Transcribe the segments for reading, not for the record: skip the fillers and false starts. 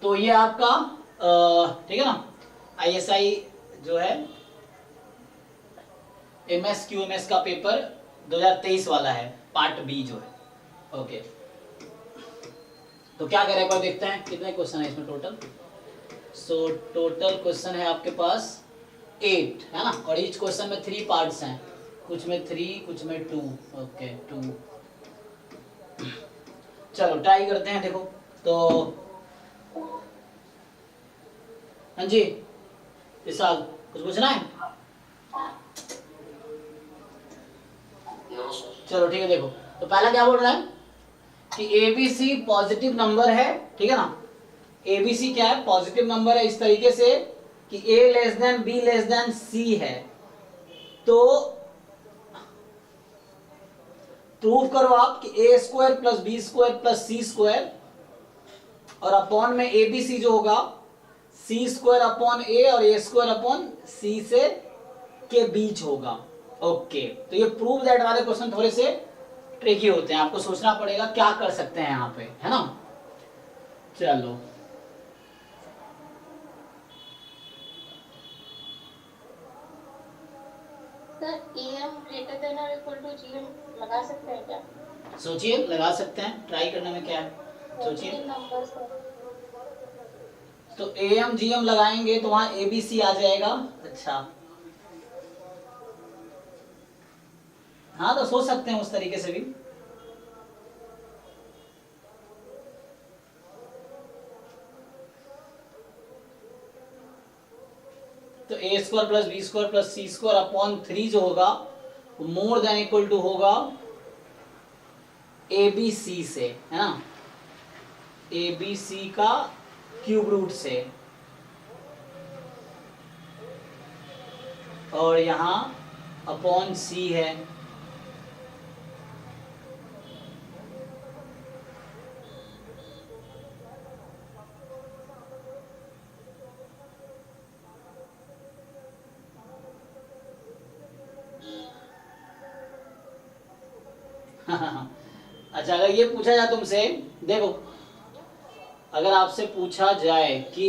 तो ये आपका ठीक है ना, ISI जो है MSQMS का पेपर 2023 वाला है, पार्ट बी जो है। ओके, तो क्या करें एक बार देखते हैं कितने क्वेश्चन है इसमें टोटल। सो टोटल क्वेश्चन है आपके पास 8 है ना, और ईच क्वेश्चन में 3 पार्ट्स हैं, कुछ में 3 कुछ में 2। ओके 2, चलो ट्राई करते हैं। देखो तो हाँ जी विशाल, कुछ पूछना है? चलो ठीक है। देखो तो पहला क्या बोल रहा है कि ABC पॉजिटिव नंबर है, ठीक है ना। ABC क्या है? पॉजिटिव नंबर है इस तरीके से कि A less than B less than C है। तो प्रूव करो आप कि A square plus B square plus C square और अपॉन में ABC जो होगा C स्क्वायर अपॉन A और A स्क्वायर अपॉन C से के बीच होगा। ओके, तो ये प्रूव दैट वाले क्वेश्चन थोड़े से ट्रिकी होते हैं, आपको सोचना पड़ेगा क्या कर सकते हैं यहाँ पे, है ना। चलो सर AM ग्रेटर देन और इक्वल टू GM लगा सकते हैं क्या? सोचिए, लगा सकते हैं, ट्राई करने में क्या है, सोचिए। नंबर्स तो AM GM लगाएंगे तो वहां ABC आ जाएगा। अच्छा हाँ, तो सोच सकते हैं उस तरीके से भी। तो A square plus B square plus C square upon 3 जो होगा मोर देन इक्वल टू होगा ABC से, है ना, ABC का क्यूब रूट से, और यहां अपॉन C है। अच्छा, अगर ये पूछा जाए तुमसे, देखो अगर आपसे पूछा जाए कि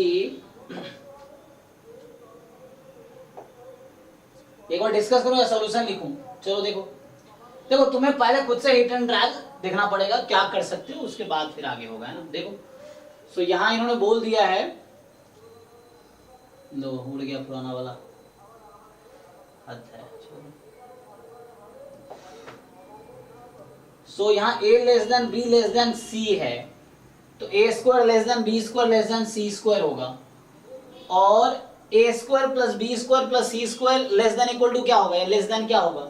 एक बार डिस्कस करो या सॉल्यूशन लिखूं, चलो देखो। देखो तुम्हें पहले खुद से हिट एंड ड्रैग देखना पड़ेगा क्या कर सकते हो, उसके बाद फिर आगे होगा, है ना। देखो सो यहां इन्होंने बोल दिया है, लो उड़ गया पुराना वाला अध्याय। सो यहाँ A less than B less than C है, तो A square less than B square less than C square होगा, और A square plus B square plus C square less than equal to क्या होगा, लेस देन क्या होगा।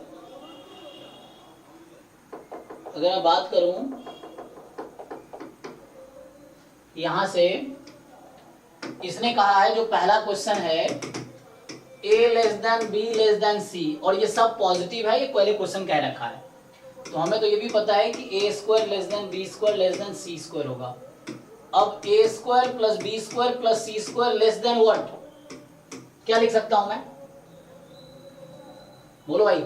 अगर मैं बात करूं यहां से, इसने कहा है जो पहला क्वेश्चन है A less than B less than C, और ये सब पॉजिटिव है, ये पहले क्वेश्चन कह रखा है। तो हमें तो ये भी पता है कि A square less than B square less than C square होगा। अब A square plus B square plus C square less then what, क्या लिख सकता हूं मैं, बोलो भाई।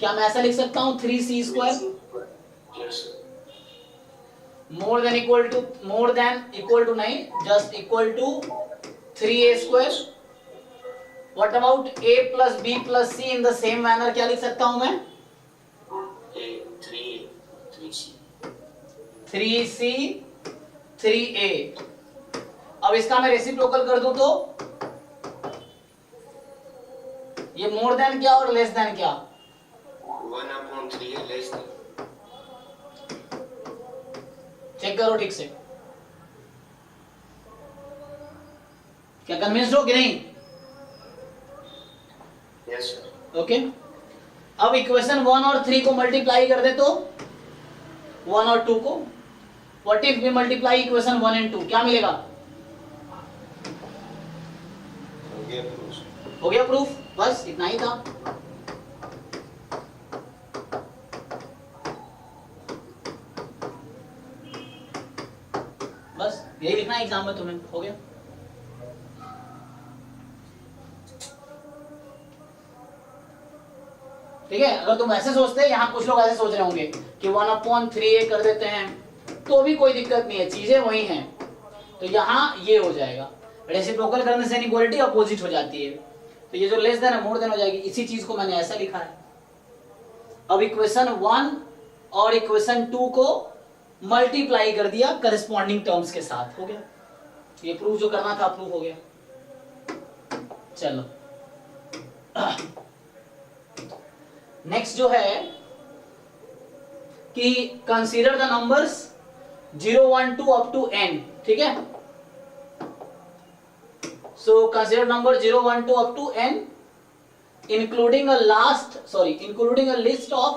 क्या मैं ऐसा लिख सकता हूं 3C square more than equal to नहीं, just equal to 3A square. What about A plus B plus C in the same manner, क्या लिख सकता हूं मैं, 3C 3A। अब इसका मैं रेसिप्रोकल कर दूं तो ये मोर देन क्या और लेस देन क्या, 1/3 है, लेस देन। चेक करो ठीक से, क्या कन्विंस्ड हो कि नहीं। Yes sir. ओके, अब इक्वेशन 1 और 3 को मल्टीप्लाई कर दे तो 1 और 2 को, what if we multiply equation 1 and 2, क्या मिलेगा, हो गया प्रूफ, बस इतना ही था। बस यही लिखना है एग्जाम में तुम्हें, हो गया। ठीक है, अगर तुम ऐसे सोचते हैं, यहाँ कुछ लोग ऐसे सोच रहे होंगे कि 1/3a कर देते हैं तो भी कोई दिक्कत नहीं है, चीजें वही हैं, तो यहाँ ये हो जाएगा। रेसिप्रोकल करने से इनइक्वालिटी अपोजिट हो जाती है, तो ये जो लेस देन है मोर देन हो जाएगी। इसी चीज को मैंने ऐसा लिखा है। अब इक्वेशन 1 और इक्वेशन 2 को मल्टीप्लाई कर दिया करस्पॉन्डिंग टर्म्स के साथ, हो गया। ये प्रूफ जो करना था प्रूफ हो गया। चलो नेक्स्ट जो है कि consider the numbers 0, 1, 2 up to n, ठीक है। So consider number 0, 1, 2 up to n including a list of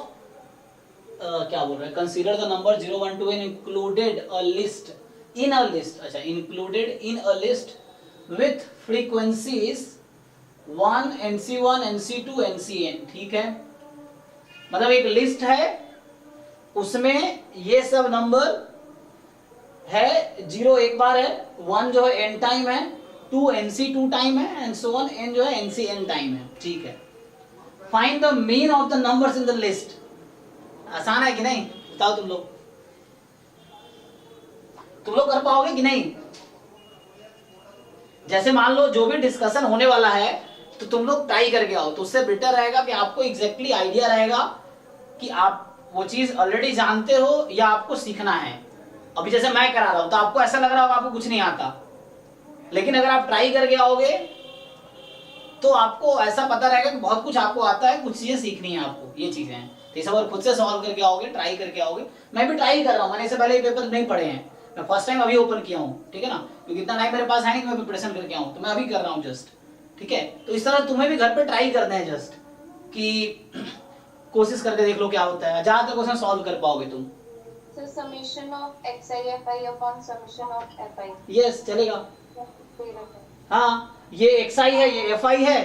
क्या बोल रहा है, consider the number 0, 1, 2 n included in a list with frequencies 1, nc1, nc2, ncn, ठीक है। मतलब एक लिस्ट है, उसमें ये सब नंबर है, 0 एक बार है, 1 जो है n टाइम है, 2 nc2 टाइम है, एंड सो ऑन, n जो है ncn टाइम है, ठीक है। Find the mean of the numbers in the list. आसान है कि नहीं, बताओ तुम लोग कर पाओगे कि नहीं? जैसे मान लो जो भी डिस्कशन होने वाला है तो तुम लोग ट्राई करके आओ, तो उससे बेटर रहेगा कि आपको एग्जैक्टली आइडिया रहेगा कि आप वो चीज ऑलरेडी जानते हो या आपको सीखना है। अभी जैसे मैं करा रहा हूं तो आपको ऐसा लग रहा होगा आपको कुछ नहीं आता, लेकिन अगर आप ट्राई करके आओगे तो आपको ऐसा पता रहेगा कि बहुत कुछ आपको आता है, कुछ चीजें सीखनी है आपको, ये चीजें हैं। तो ये सब और खुद से सॉल्व करके आओगे, ट्राई करके आओगे। मैं भी ट्राई कर रहा हूँ, मैंने इससे पहले ये पेपर नहीं पढ़े हैं, मैं फर्स्ट टाइम अभी ओपन किया हूँ, ठीक है ना, क्योंकि इतना टाइम मेरे पास है नहीं कि मैं प्रिपरेशन करके आऊँ, तो मैं अभी कर रहा हूँ जस्ट, ठीक है। तो इस तरह तुम्हें भी घर पे ट्राई करना है जस्ट, कि कोशिश करके देख लो क्या होता है, ज्यादातर क्वेश्चन सॉल्व कर पाओगे तुम। So summation of xi fi upon summation of fi. Yes चलेगा। हाँ ये xi है, ये fi है,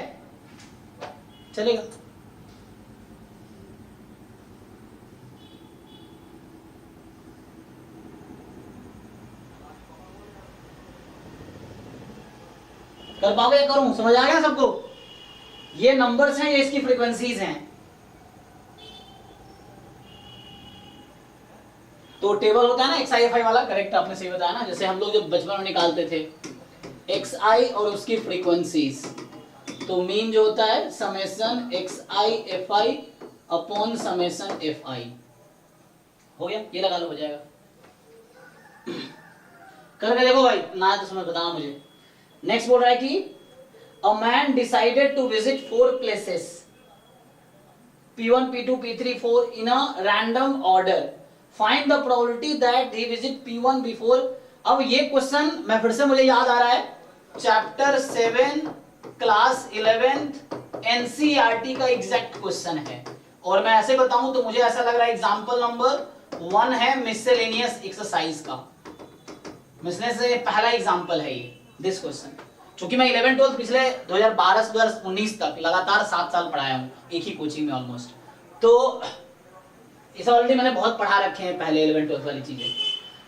चलेगा। कर पाओगे या करूं? समझ आ गया सबको? ये नंबर्स हैं, ये इसकी फ्रीक्वेंसीज हैं। तो टेबल होता है ना एक्स आई एफ आई वाला, करेक्ट आपने सही बताया ना, जैसे हम लोग जब बचपन में निकालते थे एक्स आई और उसकी फ्रीक्वेंसीज, तो मीन जो होता है summation x I F I upon summation F I, हो गया, ये लगा लो, हो जाएगा। करके देखो भाई, ना तो समझ बताना मुझे। नेक्स्ट बोल रहा है कि a man decided to visit 4 places P1, P2, P3, 4 in a random order. Find the probability that he visit P1 before. अब ये क्वेश्चन मैं फिर से, मुझे याद आ रहा है, चैप्टर 7 क्लास 11th NCERT का एग्जैक्ट क्वेश्चन है, और मैं ऐसे बताऊं तो मुझे ऐसा लग रहा है एग्जाम्पल नंबर 1 है मिसलेनियस एक्सरसाइज का, मिसलेनियस से पहला एग्जाम्पल है ये दिस क्वेश्चन। चूंकि मैं 11th 12th पिछले 2012 से 2019 तक लगातार 7 साल पढ़ाया हूँ एक ही कोचिंग में ऑलमोस्ट, तो इसे ऑलरेडी मैंने बहुत पढ़ा रखे हैं पहले 11th 12th वाली चीजें।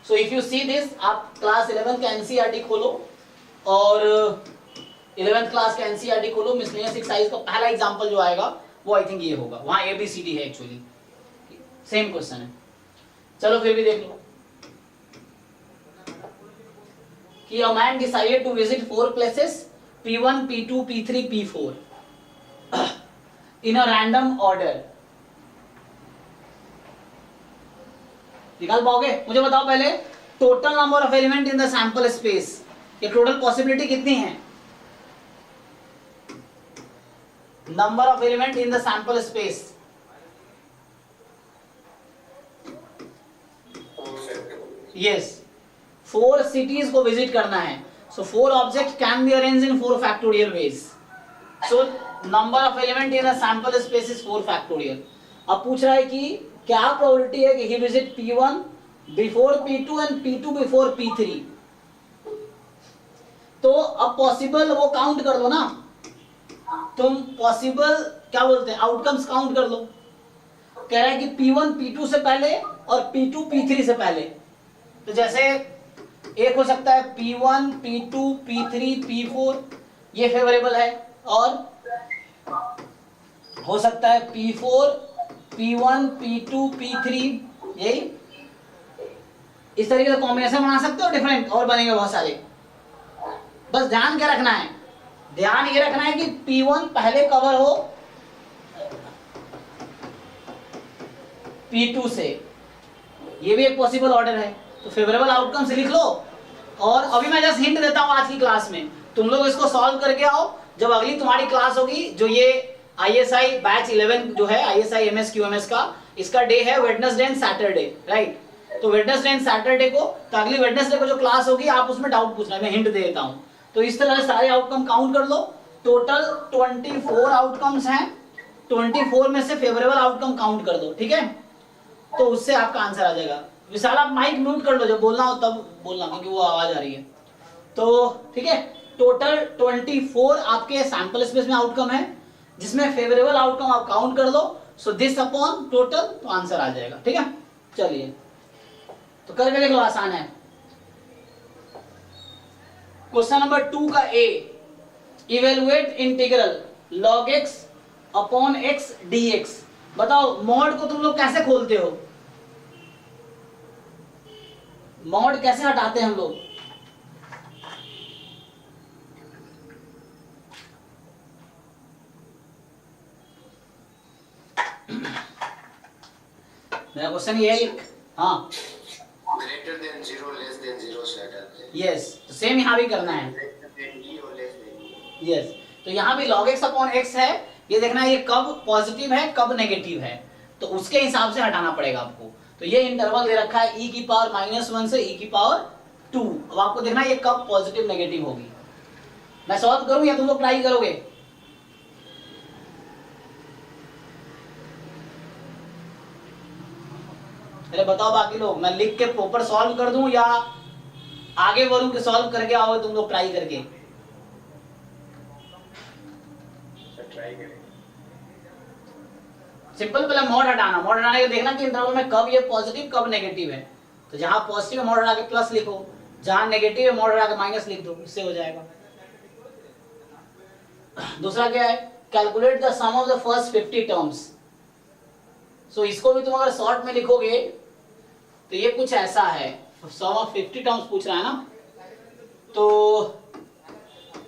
So if you see this, आप क्लास 11 का एनसीईआरटी खोलो और 11th क्लास का एनसीईआरटी खोलो, मिसलेनियस एक्सरसाइज का पहला एग्जांपल जो आएगा वो आई थिंक ये होगा, वहां एबीसीडी है, एक्चुअली सेम क्वेश्चन है। चलो फिर भी देख लो कि a man decided to visit 4 places P1, P2, P3, P4 in a random order. निकाल पाओगे? मुझे बताओ पहले, total number of element in the sample space, ये टोटल पॉसिबिलिटी कितनी है? Number of element in the sample space, 4 yes 4 cities को visit करना है, so 4 objects can be arranged in 4 factorial ways, so number of element in a sample space is 4 factorial। अब पूछ रहा है कि क्या प्रोबेबिलिटी है कि he visit P1 before P2 and P2 before P3, तो अब पॉसिबल वो काउंट कर लो ना तुम, पॉसिबल क्या बोलते हैं, आउटकम्स काउंट कर लो। कह रहा है कि P1 P2 से पहले और P2 P3 से पहले, तो जैसे एक हो सकता है P1, P2, P3, P4, ये फेवरेबल है, और हो सकता है P4, P1, P2, P3, यही इस तरीके से कॉम्बिनेशन बना सकते हो डिफरेंट, और बनेंगे बहुत सारे। बस ध्यान क्या रखना है, ध्यान ये रखना है कि P1 पहले कवर हो P2 से, ये भी एक पॉसिबल ऑर्डर है। तो फेवरेबल आउटकम्स लिख लो। और अभी मैं जस्ट हिंट देता हूं आज की क्लास में, तुम लोग इसको सॉल्व करके आओ। जब अगली तुम्हारी क्लास होगी, जो ये ISI बैच 11 जो है ISI MS QMS का, इसका डे है वेडनेसडे एंड सैटरडे, राइट। तो वेडनेसडे एंड सैटरडे को, तो अगली वेडनेसडे को जो क्लास होगी आप उसमें डाउट पूछना, मैं हिंट दे देता हूं। तो इस तरह से सारे आउटकम काउंट कर लो। टोटल 24 आउटकम्स हैं, 24 में से फेवरेबल आउटकम काउंट कर दो, ठीक है। तो उससे आपका आंसर आ जाएगा। विशाल आप माइक म्यूट कर लो, जब बोलना हो तब बोलना, क्योंकि वो आवाज आ रही है। तो ठीक है, टोटल 24 आपके सैंपल स्पेस में आउटकम है, जिसमें फेवरेबल आउटकम आप काउंट कर दो। सो दिस अपॉन टोटल, तो आंसर आ जाएगा, ठीक है। चलिए तो करके देख लो, आसान है। क्वेश्चन नंबर 2 का A, evaluate integral log x upon x dx। बताओ मॉड को तुम लोग कैसे खोलते हो, मॉड कैसे हटाते हैं हम लोग? मेरा क्वेश्चन ये है, हाँ ग्रेटर देन 0 लेस देन 0 से हटाते हैं। यस, तो सेम यहाँ भी करना है। ग्रेटर देन e और लेस देन e। यस, तो यहाँ भी log x अपॉन x है, ये देखना है ये कब पॉजिटिव है कब नेगेटिव है, तो उसके हिसाब से हटाना पड़ेगा आपको। तो ये इंटरवल दे रखा है e की पावर -1 से e की पावर 2। अब आपको देखना है ये कब पॉजिटिव नेगेटिव होगी। मैं सॉल्व करूं या तुम लोग ट्राई करोगे? अरे बताओ बाकी लोग, मैं लिख के प्रॉपर सॉल्व कर दूं या आगे बढ़ूं कि सॉल्व करके आओगे तुम लोग ट्राई करके? ट्राई करेंगे। सिंपल, पहले मॉड हटाना, मॉड हटाने के देखना कि इंटरवल में कब ये पॉजिटिव कब नेगेटिव है। तो जहां पॉजिटिव है मॉड हटा के प्लस लिखो, जहां नेगेटिव है मॉड हटा के माइनस लिख दो, इससे हो जाएगा। दूसरा क्या है, calculate the sum of the first 50 terms. So इसको भी तुम अगर शॉर्ट में लिखोगे तो ये कुछ ऐसा है, सम ऑफ 50 टर्म्स पूछ रहा है ना, तो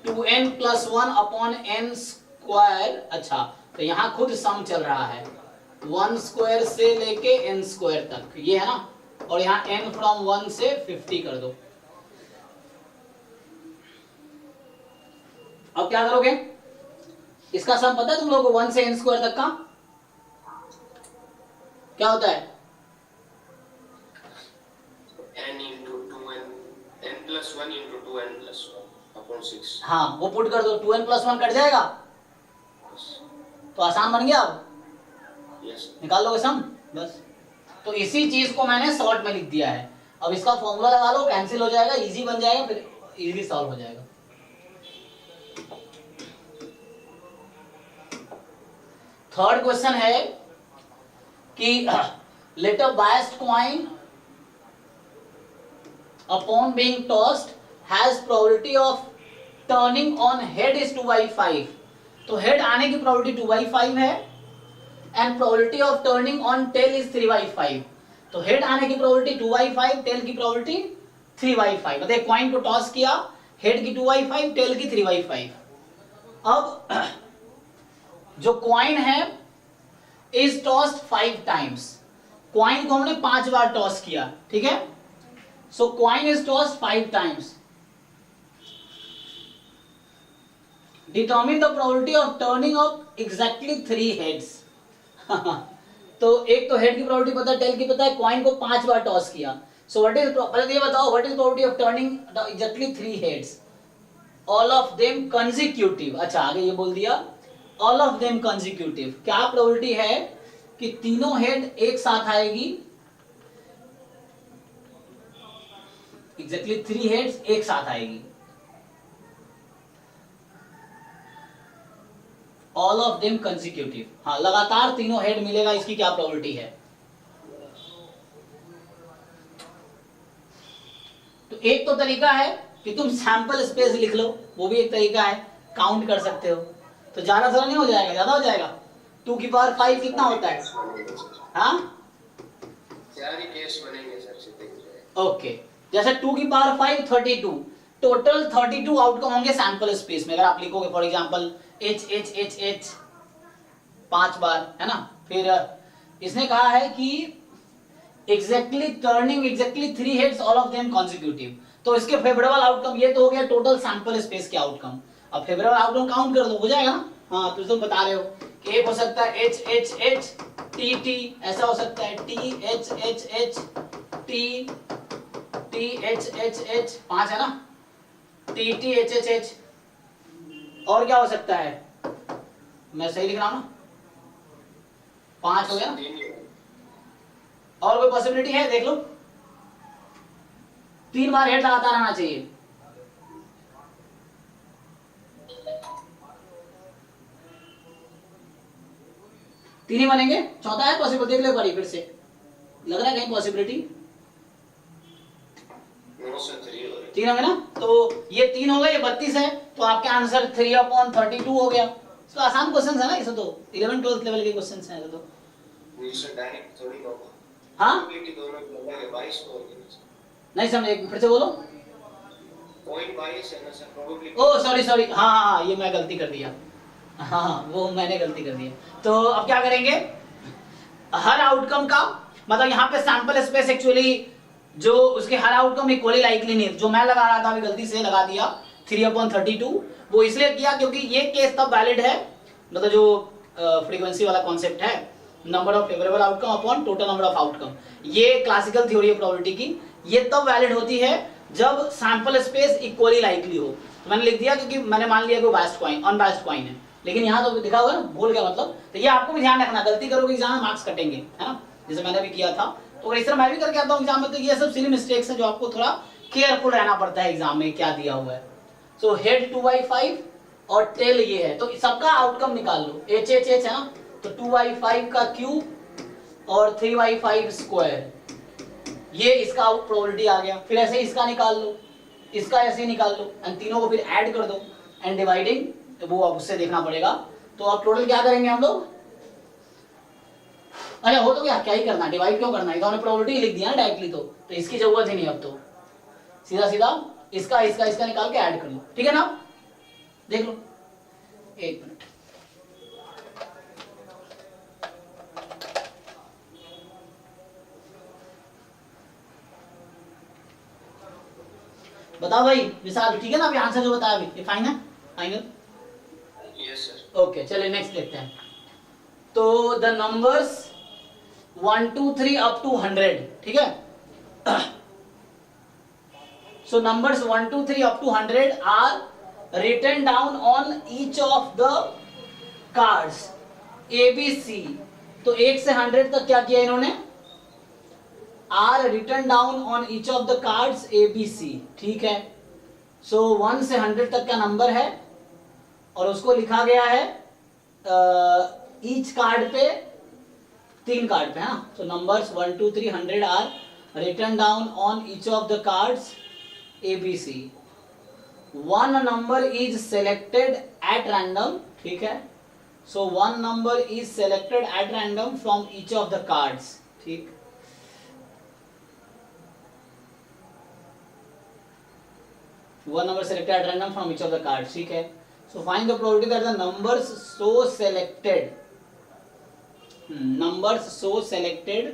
2n + 1 अपॉन n स्क्वायर। अच्छा, तो यहाँ खुद सम चल रहा है 1 स्क्वायर से लेके n स्क्वायर तक, ये है ना, और यहाँ n फ्रॉम 1 से 50 कर दो। अब क्या करोगे, इसका सम पता है तुम लोगों को 1 से n स्क्वायर तक का क्या होता है? n into 2n, n plus 1 into 2n plus 1 upon 6। हाँ, वो पुट कर दो, 2n + 1 कट जाएगा, तो आसान बन गया। अब यस, निकाल लोगे सम, बस। तो इसी चीज को मैंने शॉर्ट में लिख दिया है। अब इसका फॉर्मूला लगा लो, कैंसिल हो जाएगा, इजी बन जाएगा, फिर इजीली सॉल्व हो जाएगा। थर्ड क्वेश्चन है कि let a biased coin upon being tossed has probability of turning on head is 2/5। तो हेड आने की प्रोबेबिलिटी 2/5 है and probability of turning on tail is 3/5। तो हेड आने की प्रोबेबिलिटी 2/5, टेल की प्रोबेबिलिटी 3/5। मतलब कॉइन को टॉस किया, हेड की 2/5, टेल की 3/5। अब जो कॉइन है इज टॉस्ड 5 टाइम्स, कॉइन को हमने 5 बार टॉस किया, ठीक है। So coin is tossed 5 times. Determine the probability of turning of exactly 3 heads. तो एक तो हेड की प्रोबेबिलिटी पता है, टेल की पता है, कॉइन को 5 बार टॉस किया। सो व्हाट इज, पहले ये बताओ what is probability of turning exactly 3 heads, all of them consecutive. अच्छा, आगे ये बोल दिया ऑल ऑफ देम कंसेक्यूटिव। क्या प्रोबेबिलिटी है कि तीनों हेड एक साथ आएगी, एग्जैक्टली 3 हेड्स एक साथ आएगी। ऑल ऑफ देम कंसेक्यूटिव, हाँ लगातार तीनों हेड मिलेगा, इसकी क्या प्रोबेबिलिटी है? तो एक तो तरीका है कि तुम सैंपल स्पेस लिख लो, वो भी एक तरीका है, काउंट कर सकते हो। तो ज्यादा थोड़ा नहीं हो जाएगा, ज्यादा हो जाएगा। 2 की पावर 5 कितना होता है? हाँ, 4 ही केस बनेंगे सर सीधे। ओके, जैसे 2 की पावर 5 32, टोटल 32 आउटकम होंगे सैंपल स्पेस में। अगर आप लिखोगे for example H H H H 5 बार, है ना। फिर इसने कहा है कि exactly turning exactly 3 heads all of them consecutive, तो इसके फेवरेबल आउटकम ये तो हो गया टोटल सैंपल स्पेस के आउटकम। अब फेवरेबल आउटकम काउंट कर दो, हो जाएगा ना। हाँ, तो तुम बता रहे हो कि एक हो सकता है H H H T T, ऐसा हो सकता है T H H H T T H H H 5 है ना, T T H H H. और क्या हो सकता है? मैं सही लिख रहा हूं ना? 5 हो गया ना। और कोई पॉसिबिलिटी है? देख लो, 3 बार हेड लगातार आना चाहिए। तीन ही बनेंगे, चौथा है पॉसिबल? देख लो एक बार फिर से, लग रहा है कहीं पॉसिबिलिटी। 3 हो गए ना, तो ये 3 हो गए, ये 32 है, तो आपका आंसर 3/32 हो गया। तो आसान क्वेश्चन है ना, इसे तो 11 12 लेवल के क्वेश्चन हैं तो। डायरेक्ट थोड़ी होगा। हाँ, दोनों मिलाके 22 हो गए। नहीं समझे, फिर से बोलो। पॉइंट 22 है ना sir, probability. Oh sorry sorry, हाँ, ये मैं गलती कर दिया। हाँ, वो मैंने गलती कर दी। तो अब क्या करेंगे, हर आउटकम का मतलब यहाँ पे सैंपल स्पेस एक्चुअली जो उसके हर आउटकम इक्वली लाइकली नहीं, जो मैं लगा रहा था अभी गलती से लगा दिया 3/32, वो इसलिए किया क्योंकि ये केस तब वैलिड है, मतलब जो फ्रीक्वेंसी वाला कॉन्सेप्ट है, number of favourable outcome upon total number of outcome, ये क्लासिकल थ्योरी है प्रोबेबिलिटी की, ये तब वैलिड होती है जब सैंपल स्पेस इक्वली लाइकली हो। तो मैंने लिख दिया क्योंकि मैंने मान लिया कि बायस्ड कॉइन अनबायस्ड कॉइन है, लेकिन यहाँ तो दिखा हुआ है ना, भूल गया मतलब। तो ये आपको भी ध्यान रखना, गलती करोगे एग्जाम में मार्क्स कटेंगे, है ना, जैसे मैंने भी किया था। तो इस तरह मैं भी करके आता हूँ एग्जाम में, तो ये सब सिली मिस्टेक्स है जो आपको थोड़ा केयरफुल रहना पड़ता है एग्जाम में क्या दिया हुआ है। सो हेड 2/5 और टेल ये है, तो सबका आउटकम निकाल लो, एच एच एच है ना, तो 2/5 का क्यूब और 3/5 स्क्वायर, ये इसका आउट प्रोबेबिलिटी आ गया। फिर ऐसे इसका निकाल लो, इसका ऐसे ही निकाल लो, एंड तीनों को फिर ऐड कर दो एंड डिवाइडिंग, तो वो अब उससे देखना पड़ेगा। तो अब टोटल क्या करेंगे हम लोग? अच्छा हो तो गया, क्या ही करना, डिवाइड क्यों करना है, तो हमने प्रोबेबिलिटी लिख दिया ना डायरेक्टली, तो इसकी जरूरत ही नहीं। अब तो सीधा सीधा इसका इसका इसका निकाल के ऐड कर लो, ठीक है ना। देख लो, एक मिनट, बताओ भाई विशाल, ठीक है ना अभी आंसर जो बताया अभी, ये फाइन है? फाइनल? Yes sir. ओके, चलिए नेक्स्ट देखते हैं। तो द नंबर्स 1 2 3 अप टू 100, ठीक है। So numbers 1 2 3 up to 100 are written down on each of the cards ABC। तो 1 से 100 तक क्या किया इन्होंने? Are written down on each of the cards ABC, ठीक है। सो 1 से 100 तक का नंबर है और उसको लिखा गया है ईच कार्ड पे, 3 कार्ड पे, है ना। So numbers 1 2 3 100 are written down on each of the cards ABC। One number is selected at random, ठीक है। So one number is selected at random from each of the cards, ठीक। One number selected at random from each of the cards, ठीक है। So find the probability that the numbers so selected, numbers so selected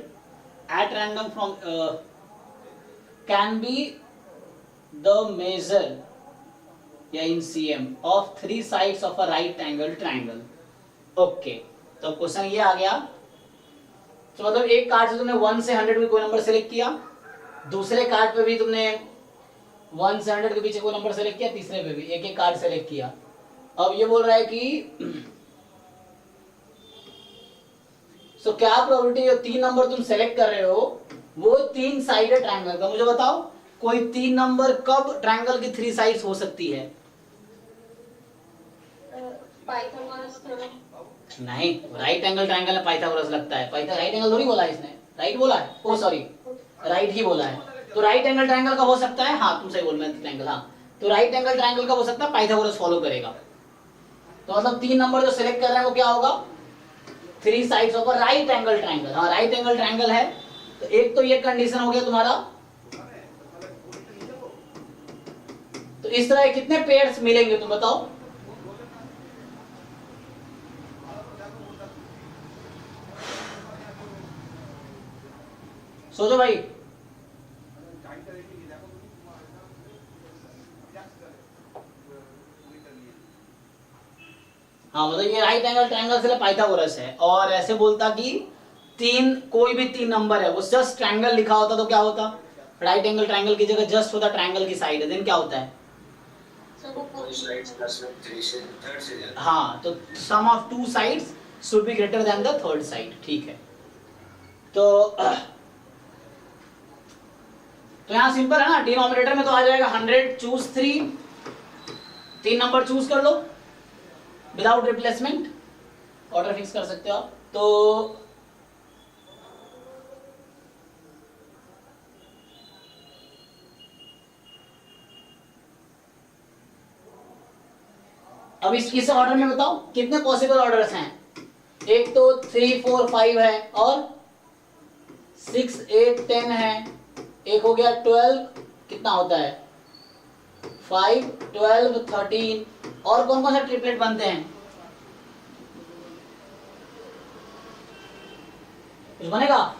at random from can be the measure, या in cm of 3 sides of a right angle triangle. Okay, तो question ये आ गया। तो मतलब एक card से तुमने 1 से 100 में कोई नंबर सेलेक्ट किया, दूसरे कार्ड पे भी तुमने 1 से 100 के पीछे कोई नंबर सेलेक्ट किया, तीसरे पे भी एक एक कार्ड सेलेक्ट किया। अब ये बोल रहा है कि सो क्या प्रोबेबिलिटी जो 3 नंबर तुम सेलेक्ट कर रहे हो वो 3 साइडेड ट्रायंगल का, मुझे बताओ कोई 3 नंबर कब ट्रायंगल की 3 साइड्स हो सकती है? Pythagoras theorem. नहीं, राइट एंगल ट्रायंगल में पाइथागोरस लगता है। राइट एंगल थोड़ी बोला है इसने, राइट बोला है, ओ सॉरी राइट ही बोला है। तो राइट एंगल ट्रायंगल का हो सकता है, हाँ तुम सही बोल रहे हो, ट्रायंगल, हाँ। तो राइट एंगल ट्रायंगल का हो सकता है, पाइथागोरस फॉलो करेगा। तो मतलब 3 नंबर जो सिलेक्ट कर रहे हैं वो क्या होगा? 3 sides of a right angle triangle. हाँ राइट एंगल ट्रायंगल है, तो एक तो ये कंडीशन हो गया तुम्हारा। तो इस तरह कितने पेयर्स मिलेंगे तुम बताओ? सोचो भाई। हाँ मतलब ये राइट एंगल ट्रायंगल से पाइथागोरस है, और ऐसे बोलता कि कोई भी 3 नंबर है, वो जस्ट ट्रायंगल लिखा होता तो क्या होता? राइट एंगल ट्रायंगल की जगह जस्ट होता ट्रायंगल की साइड, देन क्या होता है? हाँ, तो sum of 2 sides should be greater than the third side. ठीक है, तो यहाँ सिंपल है ना, डिनोमिनेटर में तो आ जाएगा 100, चूज 3 नंबर चूज कर लो विदाउट रिप्लेसमेंट, ऑर्डर फिक्स कर सकते हो आप। तो अब इस ऑर्डर में बताओ कितने पॉसिबल ऑर्डर्स हैं? एक तो 3, 4, 5 है, और 6, 8, 10 है, एक हो गया 12, कितना होता है 5, 12, 13, और कौन कौन से ट्रिपलेट बनते हैं? कुछ बनेगा?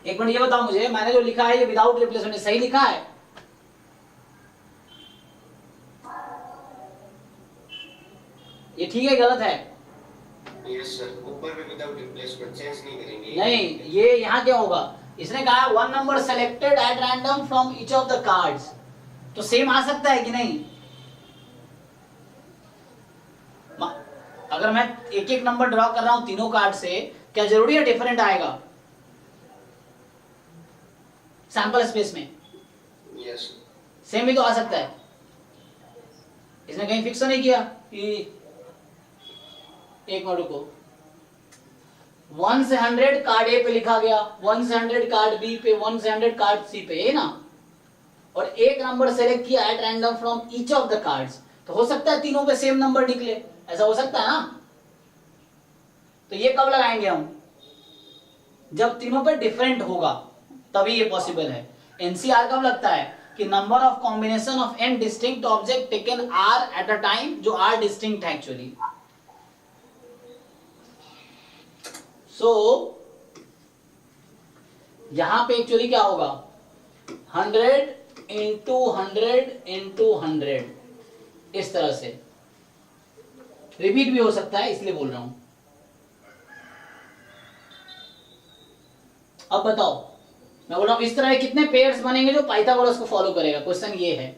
एक मिनट ये बताओ मुझे, मैंने जो लिखा है ये विदाउट रिप्लेसमेंट सही लिखा है? ये ठीक है गलत है? यस सर, ऊपर में विदाउट रिप्लेसमेंट चेंज नहीं करेंगे। नहीं, ये यहाँ क्या होगा, इसने कहा 1 number selected at random from each of the cards, तो सेम आ सकता है कि नहीं? अगर मैं एक एक नंबर ड्रॉ कर रहा हूं तीनों कार्ड से, क्या जरूरी है डिफरेंट आएगा सैंपल स्पेस में? यस, सेम भी तो आ सकता है। इसने कहीं फिक्स नहीं किया कि एक मिनट को 1 से 100 कार्ड ए पे लिखा गया, 1 से 100 कार्ड बी पे, 1 से 100 कार्ड सी पे, ये ना, और एक नंबर सेलेक्ट किया eight random from each of the cards, तो हो सकता है तीनों पे सेम नंबर निकले, ऐसा हो सकता है ना? तो ये कब लगाएंगे हम? जब तीनों पे डिफरेंट होगा तभी ये पॉसिबल है। एनसीआर कब लगता है? कि number of combination of n distinct object taken are at a time, जो आर डिस्टिंक्ट है एक्चुअली। सो यहां पे एक्चुअली क्या होगा, 100 इंटू 100 इंटू 100, इस तरह से रिपीट भी हो सकता है, इसलिए बोल रहा हूं। अब बताओ, मैं बोल रहा हूं इस तरह के कितने पेयर्स बनेंगे जो पाइथागोरस को फॉलो करेगा? क्वेश्चन ये है।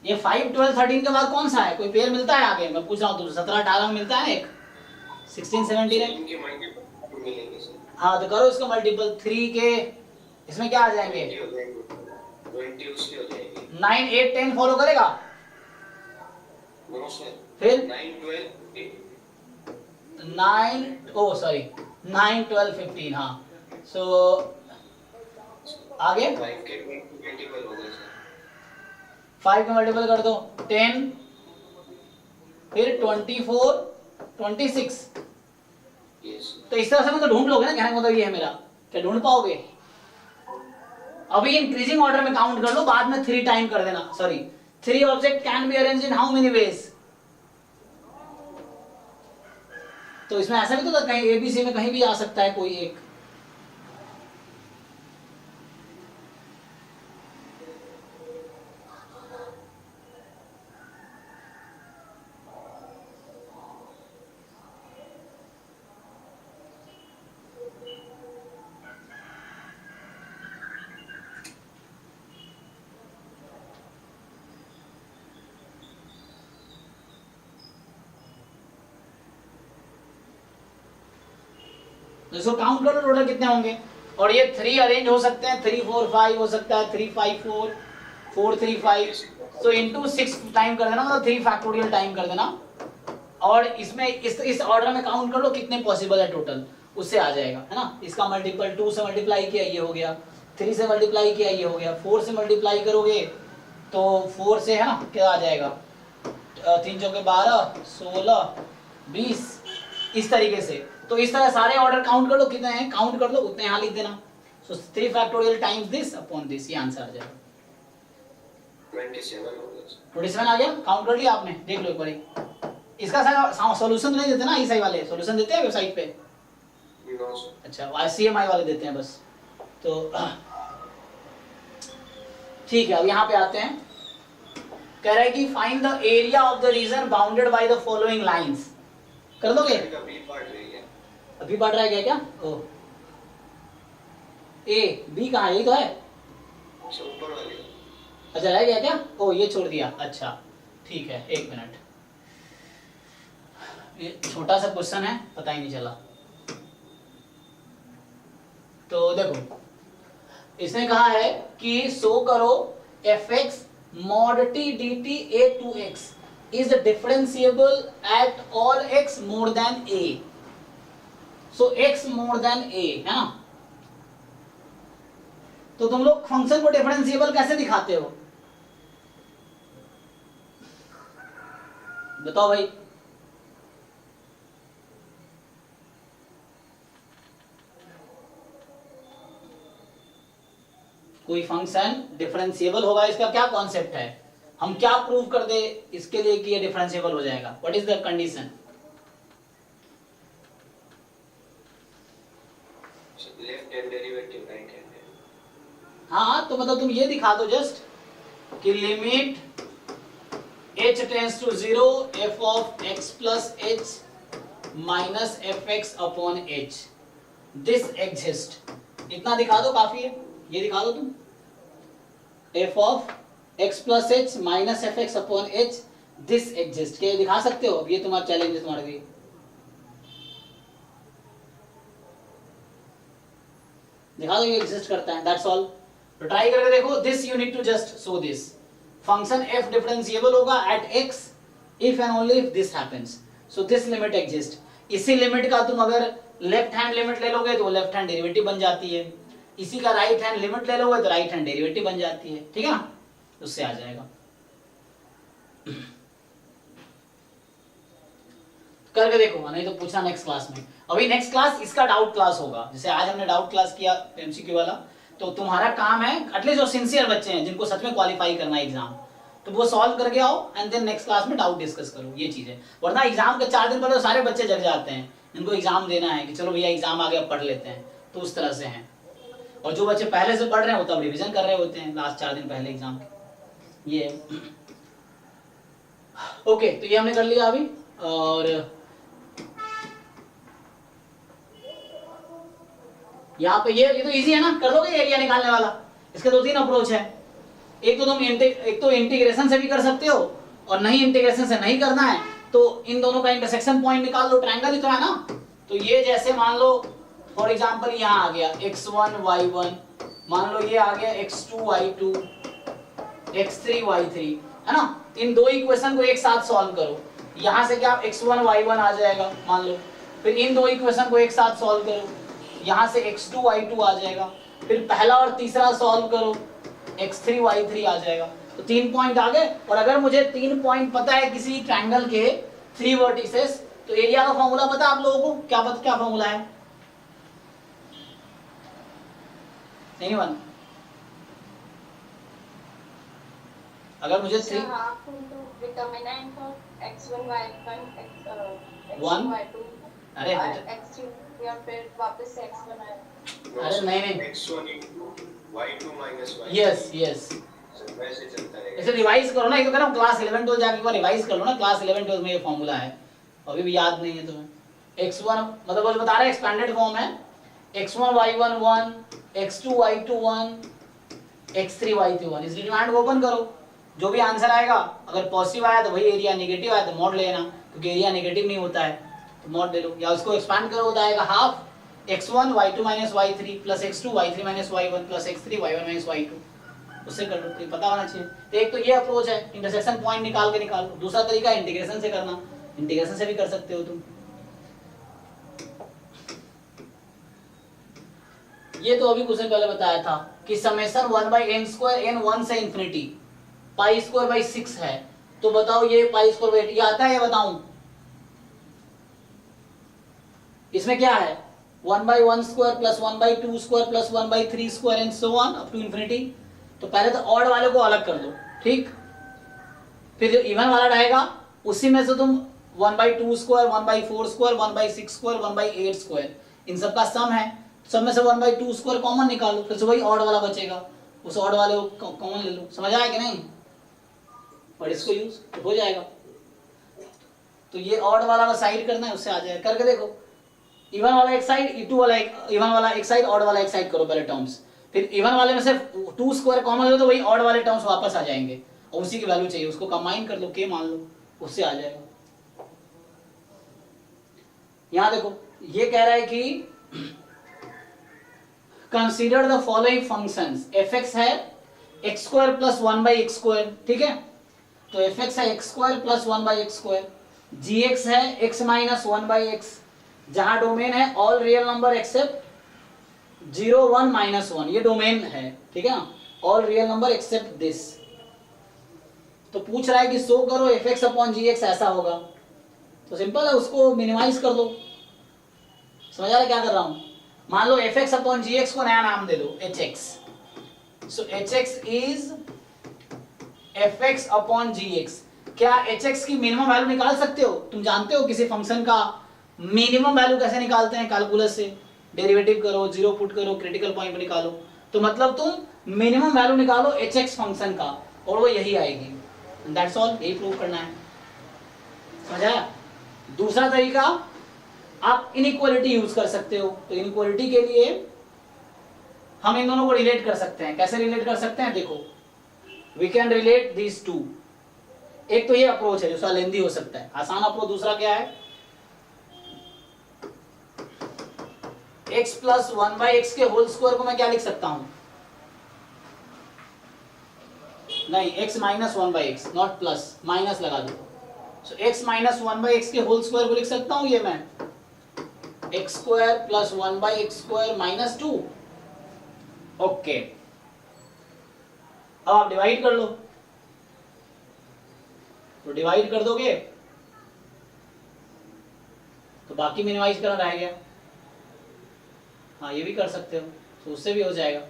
ये 5, 12, 13 के बाद कौन सा है? कोई पेयर मिलता है आगे? मैं पूछ रहा हूं तुमसे, 17, 18 में मिलता है एक, 16, 17 है? इनके मल्टीपल मिलेंगे सर। हाँ तो करो इसका मल्टीपल, 3 के इसमें क्या आ जाएंगे? 20 उसके हो जाएंगे। 9, 8, 10 फॉलो करेगा? नो सर, फिर 9, 12, 9, 12, 15, हाँ। सो आगे 5 के मल्टीपल हो गए सर। 5 का मल्टीपल कर दो, 10, फिर 24, 26। यस, तो इस तरह से मतलब ढूंढ लोगे ना, कहने का मतलब ये है मेरा। क्या ढूंढ पाओगे? अभी इंक्रीजिंग ऑर्डर में काउंट कर लो, बाद में 3 टाइम कर देना। Sorry, 3 object can be arranged in how many ways? तो इसमें ऐसा भी तो कहीं एबीसी में कहीं भी आ सकता है कोई एक। इसको काउंट करो टोटल कितने होंगे, और ये 3 अरेंज हो सकते हैं, 3, 4, 5 हो सकता है, 3, 5, 4, 4, 3, 5। तो इंटू 6 टाइम कर देना, मतलब 3 फैक्टोरियल टाइम कर देना, और इसमें इस ऑर्डर में काउंट कर लो कितने पॉसिबल है टोटल, उससे आ जाएगा, है ना। इसका मल्टीपल 2 से मल्टीप्लाई किया ये हो गया, 3 से मल्टीप्लाई किया ये हो गया, 4 से मल्टीप्लाई करोगे तो 4 से, है ना, क्या आ जाएगा, 3 चौके 12, 16, 20, इस तरीके से। तो इस तरह सारे ऑर्डर काउंट कर लो कितने हैं, काउंट कर लो उतने यहाँ लिख देना। सो 3 factorial times this upon this, ये आंसर आ जाएगा। 27 हो गया। 27 आ गया, काउंट कर लिया आपने, देख लो एक बार। इसका सॉल्यूशन नहीं देते ना ईसाई वाले, सॉल्यूशन देते हैं वेबसाइट पे? No sir. अच्छा, CMI वाले देते हैं बस। तो ठीक है, अब यहाँ पे आते हैं। कह रहा है कि find the area of the reason bounded by the following lines. कर दोगे? अभी पढ़ रही है। अभी पढ़ रहा है क्या? ओ ए बी कहाँ है? यही तो है। ऊपर वाली। अच्छा, रह गया क्या? ओ ये छोड़ दिया। अच्छा ठीक है, 1 मिनट, ये छोटा सा क्वेश्चन है, पता ही नहीं चला। तो देखो, इसने कहा है कि शो करो fx mod t dt a to x is differentiable at all x more than a. So x more than a, है ना। तो तुम लोग फंक्शन को डिफरेंशिएबल कैसे दिखाते हो, बताओ भाई। कोई फंक्शन डिफरेंशिएबल होगा, इसका क्या कॉन्सेप्ट है, हम क्या प्रूव कर दे इसके लिए कि ये डिफरेंशिएबल हो जाएगा, what is the condition? Left hand derivative right hand. हाँ, तो मतलब तुम ये दिखा दो जस्ट कि limit h tends to 0 f of x plus h minus fx upon h this exist, इतना दिखा दो काफी है। ये दिखा दो तुम, f of x plus h minus fx upon h this exist, क्या ये दिखा सकते हो? ये तुम्हारा चैलेंज है तुम्हारे लिए। दिखा दो ये एग्जिस्ट करता है, दैट्स ऑल। तो ट्राई करके देखो। This you need to just show this function f differentiable होगा at x if and only if this happens. So this limit exist. इसी लिमिट का तुम अगर लेफ्ट हैंड लिमिट ले लोगे तो लेफ्ट हैंड डेरिवेटिव बन जाती है, इसी का राइट हैंड लिमिट ले लोगे तो राइट हैंड डेरिवेटिव बन जाती है, ठीक है ना, उससे आ जाएगा। करके देखो, नहीं तो पूछना नेक्स्ट क्लास में। अभी नेक्स्ट क्लास इसका डाउट क्लास होगा, जैसे आज हमने डाउट क्लास किया एमसीक्यू वाला। तो तुम्हारा काम है, एटलीस्ट जो सिंसियर बच्चे हैं जिनको सच में क्वालिफाई करना है एग्जाम, तो वो सॉल्व करके आओ एंड देन नेक्स्ट क्लास में डाउट डिस्कस करो, ये चीज है। वरना एग्जाम के 4 दिन पहले तो सारे बच्चे जग जाते हैं, इनको एग्जाम देना है कि चलो भैया एग्जाम आ गया पढ़ लेते हैं, तो उस तरह से हैं। और जो बच्चे पहले से पढ़ रहे हैं वो तब रिवीजन कर रहे होते हैं लास्ट 4 दिन पहले एग्जाम के। ये ओके, तो ये हमने कर लिया अभी। और यहाँ पे ये तो इजी है ना, कर दोगे एरिया निकालने वाला। इसके 2-3 अप्रोच है। एक तो तुम एक तो इंटीग्रेशन से भी कर सकते हो, और नहीं इंटीग्रेशन से नहीं करना है तो इन दोनों का इंटरसेक्शन पॉइंट निकाल लो, ट्रायंगल ही तो है ना। तो ये जैसे मान लो फॉर एग्जांपल यहाँ आ गया x1 y1, मान लो ये आ गया x2 y2 x3 y3, है ना। इन दो इक्वेशन को एक साथ सॉल्व करो, यहाँ से क्या x1 y1 आ जाएगा मान लो, फिर इन दो इक्वेशन को एक साथ सॉल्व करो, यहाँ से x2 y2 आ जाएगा, फिर पहला और तीसरा सॉल्व करो x3 y3 आ जाएगा। तो 3 पॉइंट आ गए। और अगर मुझे 3 पॉइंट पता है किसी ट्रायंगल के 3 वर्टिसेस, तो एरिया का फॉर्मूला पता है आप लोगों को? क्या पता क्या फॉर्मूला है? एनीवन? अगर मुझे 3 half into determinant of x1 y1 One? y2 अरे x3 और फिर वापस से x1 आएगा। अरे नहीं x1 into y2 minus y3। Yes yes, वैसे चलता रहेगा। इसे रिवाइज करो ना, ये तो कह रहा हूं क्लास 11 12 जाके एक बार रिवाइज कर लो ना, क्लास 11 12 में ये फॉर्मूला है, अभी भी याद नहीं है तुम्हें। x1 मतलब वो बता रहा है एक्सपेंडेड फॉर्म है, x1 y1 1, x2 y2 1, x3 y3 1। इस डिटरमिनेंट को ओपन करो, जो भी आंसर आएगा अगर पॉजिटिव आया तो वही एरिया, नेगेटिव आया तो मॉड लेना, क्योंकि एरिया नेगेटिव नहीं होता है तो मॉड ले लो। या उसको एक्सपेंड करो तो आएगा half x1 y2 minus y3 plus x2 y3 minus y1 plus x3 y1 minus y2, उससे कर लो, तो पता होना चाहिए। तो एक तो ये अप्रोच है, इंटरसेक्शन पॉइंट निकाल के निकालो। दूसरा तरीका इंटीग्रेशन से करना, इंटीग्रेशन से भी कर सकते हो तुम। ये तो अभी कुछ पहले बताया था कि समेशन 1/n² n 1 से इंफिनिटी π²/6 है। तो बताओ ये π² ये आता है, ये बताऊं इसमें क्या है 1/1² + 1/2² + 1/3² and so on up to infinity. तो पहले तो ऑड वाले को अलग कर दो, ठीक, फिर जो इवन वाला रहेगा उसी में से तुम 1/2², 1/4², 1/6², 1/8² इन सब का सम है, सब में से 1/2² कॉमन निकालो, फिर से वही ऑड वाला बचेगा, उस ऑड वाले को कॉमन ले लो। समझ आया कि नहीं? और इसको यूज तो हो जाएगा। तो ये ऑड वाला का साइड करना है, उससे आ जाएगा। करके देखो, इवन वाला एक साइड, इवन वाला एक साइड, ऑड वाला एक साइड करो पहले टर्म्स, फिर इवन वाले में से 2² कॉमन ले लो तो वही ऑड वाले टर्म्स वापस आ जाएंगे और उसी की वैल्यू चाहिए, उसको कंबाइन कर लो, के मान लो, उससे आ जाएगा। यहां देखो ये कह रहा है कि consider the following functions, fx है x² + 1/x², ठीक है, तो fx है x² + 1/x², gx है x - 1/x, जहां डोमेन है ऑल रियल नंबर एक्सेप्ट 0, 1, -1, ये डोमेन है, ठीक है ना, all real number except this. तो पूछ रहा है कि शो करो fx/gx ऐसा होगा, तो सिंपल है, उसको मिनिमाइज कर दो। समझ आ रहा है क्या कर रहा हूं? मान लो fx/gx को नया नाम दे दो hx, so hx is fx/gx। क्या hx की मिनिमम वैल्यू निकाल सकते हो? तुम जानते हो किसी फंक्शन का मिनिमम वैल्यू कैसे निकालते हैं? कैलकुलस से डेरिवेटिव करो, जीरो पुट करो, क्रिटिकल पॉइंट निकालो, तो मतलब तुम मिनिमम वैल्यू निकालो hx फंक्शन का और वो यही आएगी, दैट्स ऑल, यही प्रूव करना है। समझ आया? दूसरा तरीका, आप इनइक्वालिटी यूज कर सकते हो। तो इनइक्वालिटी के लिए हम इन दोनों को रिलेट कर सकते हैं। कैसे रिलेट कर सकते हैं? देखो, we can relate this to. एक तो ये अप्रोच है जो सा लेंदी हो सकता है, आसान अप्रोच। दूसरा क्या है, x + 1/x के होल स्क्वायर को मैं क्या लिख सकता हूं? नहीं, x - 1/x, not plus, minus लगा दो। सो x - 1/x के होल स्क्वायर को लिख सकता हूं ये मैं x² + 1/x² - 2। ओके, अब आप डिवाइड कर लो, तो डिवाइड कर दोगे तो बाकी मिनिमाइज करना रह गया। हाँ, ये भी कर सकते हो, तो उससे भी हो जाएगा।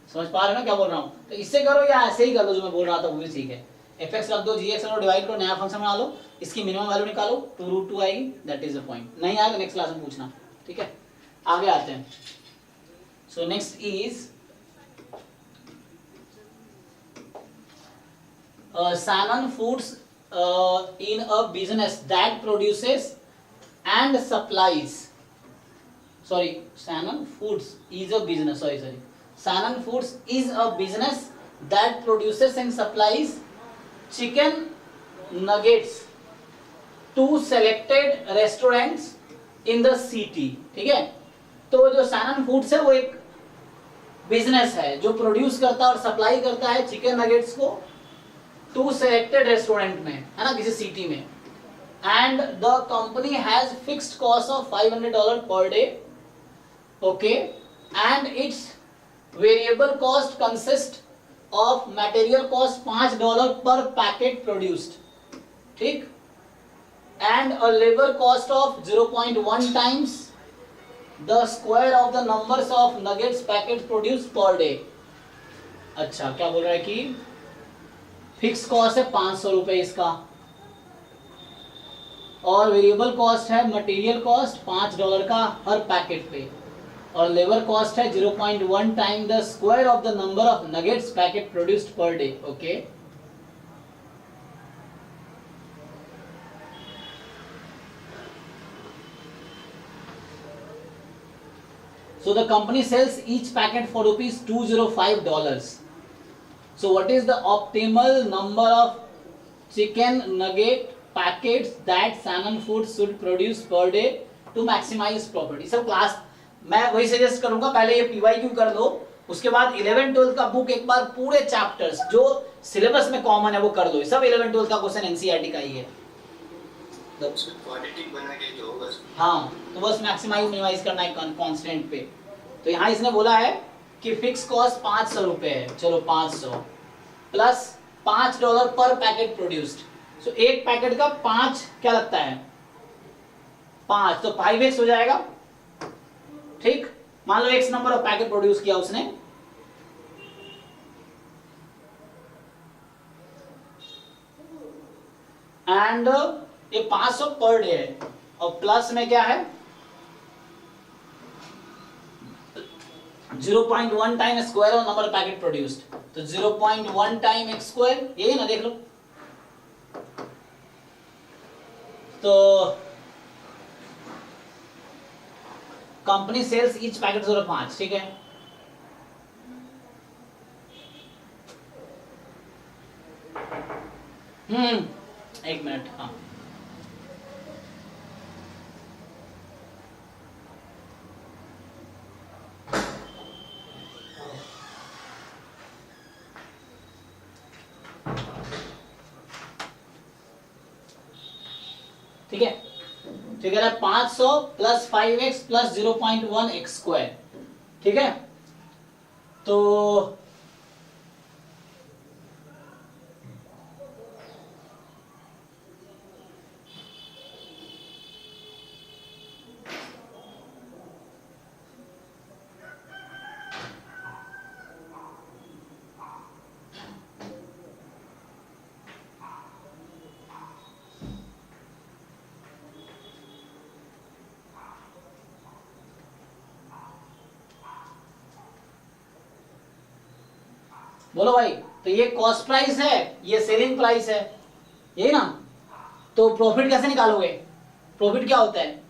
समझ पा रहे हो ना क्या बोल रहा हूं? तो इससे करो या ऐसे ही कर लो, जो मैं बोल रहा था वो भी ठीक है। fx रख दो, gx रख दो, डिवाइड करो, नया फंक्शन बना लो, इसकी मिनिमम वैल्यू निकालो, 2√2 आएगी, दैट इज द पॉइंट। नहीं आएगा नेक्स्ट क्लास में पूछना, ठीक है? आगे आते हैं। So next is Sanan Foods in a business that produces and supplies. Sorry, Sanan Foods is a business. Sorry. Sanan Foods is a business that produces and supplies chicken nuggets to selected restaurants in the city. ठीक है? तो जो Sanan Foods है वो एक business है जो produce करता है और सप्लाई करता है चिकन नगेट्स को टू सेलेक्टेड रेस्टोरेंट में, है ना, किसी सिटी में। And the company has fixed cost of $500 per day, okay, and it's variable cost consist of material cost $5 पर पैकेट प्रोड्यूस्ड, ठीक, and a labour cost of 0.1 times the square of the numbers of nuggets packet produced per day. अच्छा, क्या बोल रहा है कि fix cost है 500 रुपए इसका, और वेरिएबल कॉस्ट है मटेरियल कॉस्ट $5 का हर पैकेट पे, और लेबर कॉस्ट है 0.1 time the square of the number of nuggets packet produced per day, okay. So the company sells each packet for $205. So what is the optimal number of chicken nugget packets that Sanan Foods should produce per day to maximize profit? सब class मैं वही suggest करूंगा, पहले ये PYQ कर लो, उसके बाद 11-12 का बुक एक बार पूरे चैप्टर्स जो सिलेबस में कॉमन है वो कर लो। सब 11-12 का क्वेश्चन NCERT का ही है, उसको क्वाड्रेटिक बना के जो होगा हाँ, तो बस मैक्सिमाइज मिनिमाइज करना है कांस्टेंट पे। तो यहाँ इसने बोला है कि फिक्स कॉस्ट 500 रुपए है, चलो 500 प्लस $5 पर पैकेट प्रोड्यूस्ड। सो एक पैकेट का 5 क्या लगता है 5, तो 5x हो जाएगा। ठीक, मान लो x number of packet produce किया उसने, एंड ये 500 पर डे है, और प्लस में क्या है 0.1 टाइम स्क्वायर और नंबर पैकेट प्रोड्यूस्ड, तो 0.1 टाइम एक्स स्क्वायर, यही ना, देख लो। तो कंपनी सेल्स ईच पैकेट 0.5, ठीक है। एक मिनट, हाँ ठीक है। तो कह रहा है 500 plus 5x plus 0.1 x square, ठीक है। तो बोलो भाई, तो ये कॉस्ट प्राइस है, ये सेलिंग प्राइस है, यही ना। तो प्रॉफिट कैसे निकालोगे, प्रॉफिट क्या होता है,